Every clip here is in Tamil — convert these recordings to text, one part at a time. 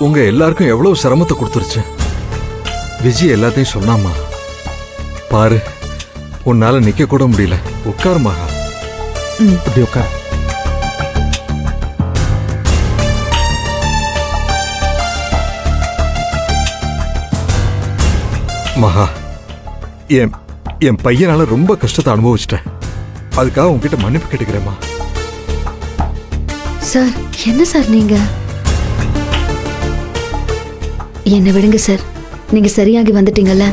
உங்க எல்லாருக்கும் எவ்வளவு சிரமத்தை கொடுத்துருச்சு. விஜய் எல்லாத்தையும் சொன்னாமா. பாரு, உன்னால நிக்க கூட முடியல. உட்காரு மகா. இப்படி உட்கார். மகா, என் பையனால ரொம்ப கஷ்டத்தை அனுபவிச்சிட்டேன். அதுக்காக உங்ககிட்ட மன்னிப்பு கேட்டுக்கிறேம்மா. சார், என்ன சார் நீங்க? என்ன விடுங்க சார். நீங்க சரியாகி வந்துட்டீங்கல்ல,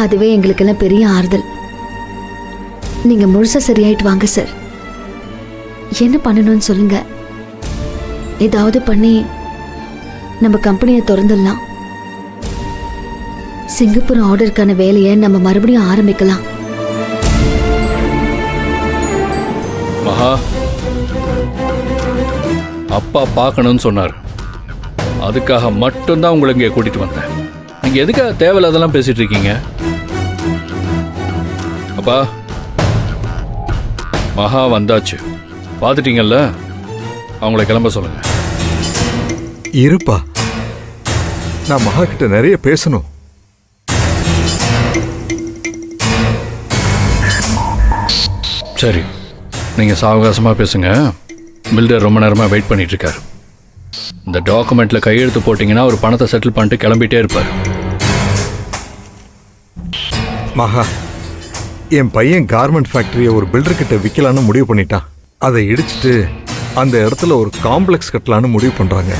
அதுவே எங்களுக்கெல்லாம் பெரிய ஆறுதல். நீங்க முழுசா சரியாயிட்டு வாங்க சார். என்ன பண்ணணும்னு சொல்லுங்க. ஏதாவது பண்ணி நம்ம கம்பெனியை திறந்துடலாம். சிங்கப்பூர் ஆர்டருக்கான வேலையை நம்ம மறுபடியும் ஆரம்பிக்கலாம். மகா, அப்பா பார்க்கணும்னு சொன்னார். அதுக்காக மட்டும்தான் உங்களை இங்கே கூட்டிட்டு வந்தேன். நீங்க எதுக்காக தேவையில்லாதெல்லாம் பேசிட்டு இருக்கீங்க? அப்பா, மகா வந்தாச்சு, பார்த்துட்டீங்கல்ல, அவங்கள கிளம்ப சொல்லுங்க. இருப்பா, நான் மகா கிட்ட நிறைய பேசணும். சரி, நீங்க சாவகாசமா பேசுங்க. பில்டர் ரொம்ப நேரமா வெயிட் பண்ணிட்டு இருக்காரு. இந்த டாக்குமெண்ட்ல கையெழுத்து போட்டீங்கன்னா ஒரு பணத்தை செட்டில் பண்ணிட்டு கிளம்பிட்டே இருப்பார். மகா, என் பையன் கார்மெண்ட் ஃபேக்டரியை ஒரு பில்டர் கிட்ட விற்கலான்னு முடிவு பண்ணிட்டான். அதை இடிச்சிட்டு அந்த இடத்துல ஒரு காம்ப்ளெக்ஸ் கட்டலான்னு முடிவு பண்றாங்க.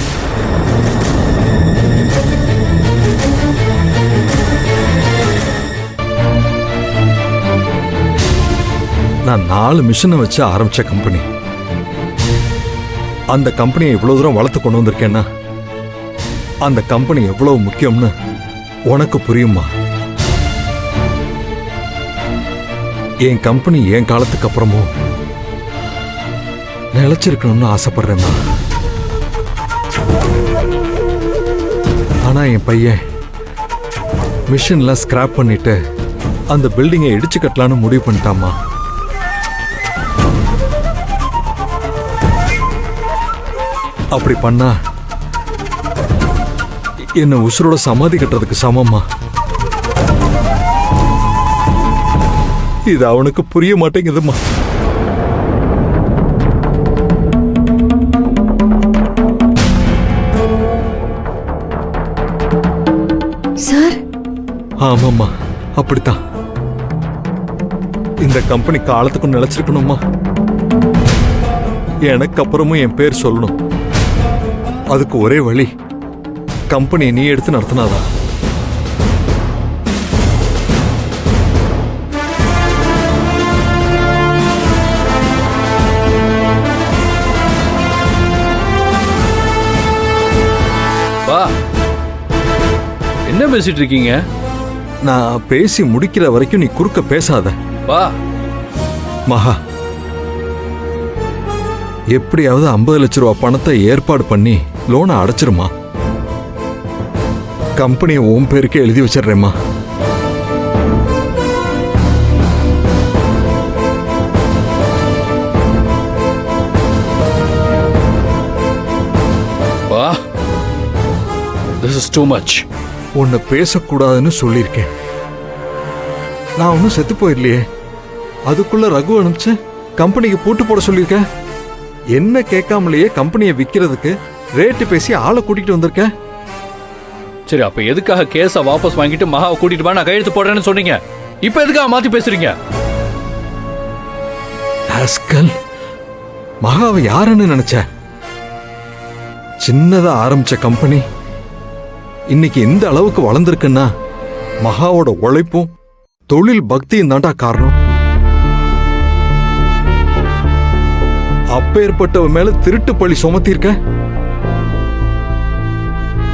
நான் 4 மிஷினை வச்சு ஆரம்பிச்ச கம்பெனி. அந்த கம்பெனியை இவ்வளவு தூரம் வளர்த்து கொண்டு வந்திருக்கேன்னா அந்த கம்பெனி எவ்வளவு முக்கியம்னு உனக்கு புரியுமா? என் கம்பெனி என் காலத்துக்கு அப்புறமும் நிலைச்சிருக்கணும்னு ஆசைப்படுறேம்மா. ஆனா என் பையன் மிஷின்லாம் ஸ்கிராப் பண்ணிட்டு அந்த பில்டிங்கை இடிச்சு கட்டலான்னு முடிவு பண்ணிட்டாமா. அப்படி பண்ணா என்ன உசுரோட சமாதி கட்டுறதுக்கு சமமா. இது அவனுக்கு புரிய மாட்டேங்குதுமா. சார், ஆமாம்மா, அப்படித்தான். இந்த கம்பெனி காலத்துக்கும் நிலைச்சிருக்கணுமா. எனக்கு அப்புறமும் என் பேர் சொல்லணும். அதுக்கு ஒரே வழி, கம்பெனியை நீ எடுத்து நடத்தினாதான். வா, என்ன பேசிட்டு இருக்கீங்க? நான் பேசி முடிக்கிற வரைக்கும் நீ குறுக்க பேசாத. வா மகா, எப்படியாவது 50 லட்சம் ரூபாய் பணத்தை ஏற்பாடு பண்ணி லோனை அடைச்சிருமா. கம்பெனியை உன் பேருக்கே எழுதி வச்சிடுறேம்மா. வா, this is too much. உன்னை பேசக்கூடாதுன்னு சொல்லியிருக்கேன். நான் ஒன்றும் செத்து போயிடலையே. அதுக்குள்ள ரகு அனுப்பிச்சு கம்பெனிக்கு பூட்டு போட சொல்லியிருக்கேன். என்ன கேட்காமலேயே கம்பெனியை விற்கிறதுக்கு ரேட்டு பேசி ஆளை கூட்டிட்டு வந்திருக்கேன். சரி, அப்ப எதுக்காக கேஸை வாபஸ் வாங்கிட்டு மகாவை கூட்டிட்டு வா, நான் கையெழுத்து போடுறேன்னு சொன்னீங்க? இப்ப எதுக்காக மாத்தி பேசுறீங்க? மகாவை யாருன்னு நினைச்ச? சின்னதா ஆரம்பிச்ச கம்பெனி இன்னைக்கு இந்த அளவுக்கு வளர்ந்துருக்குன்னா மகாவோட உழைப்பும் தொழில் பக்தியும் தாண்டா காரணம். அப்பேற்பட்டவ மேல திருட்டு பழி சுமத்திருக்க.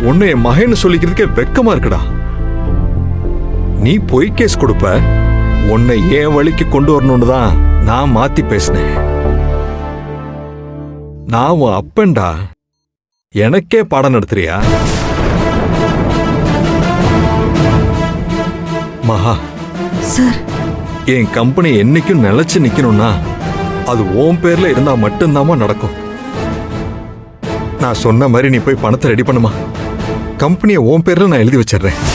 உன்னை என் மகன்னு சொல்லிக்கிறதுக்கே வெக்கமா இருக்குடா. நீ பொய் கேஸ் கொடுப்ப, உன்னை ஏன் வழிக்கு கொண்டு வரணும்னு தான் நான் மாத்தி பேசினேன். நான் உன் அப்பன்டா, எனக்கே பாடம் நடத்துறியா? மகா சார், என் கம்பெனி என்னைக்கும் நிலைச்சு நிக்கணும்னா அது உன் பேர்ல இருந்தா மட்டும்தாமா நடக்கும். நான் சொன்ன மாதிரி நீ போய் பணத்தை ரெடி பண்ணுமா. கம்பெனியை உன் பேர்ல நான் எழுதி வச்சிடுறேன்.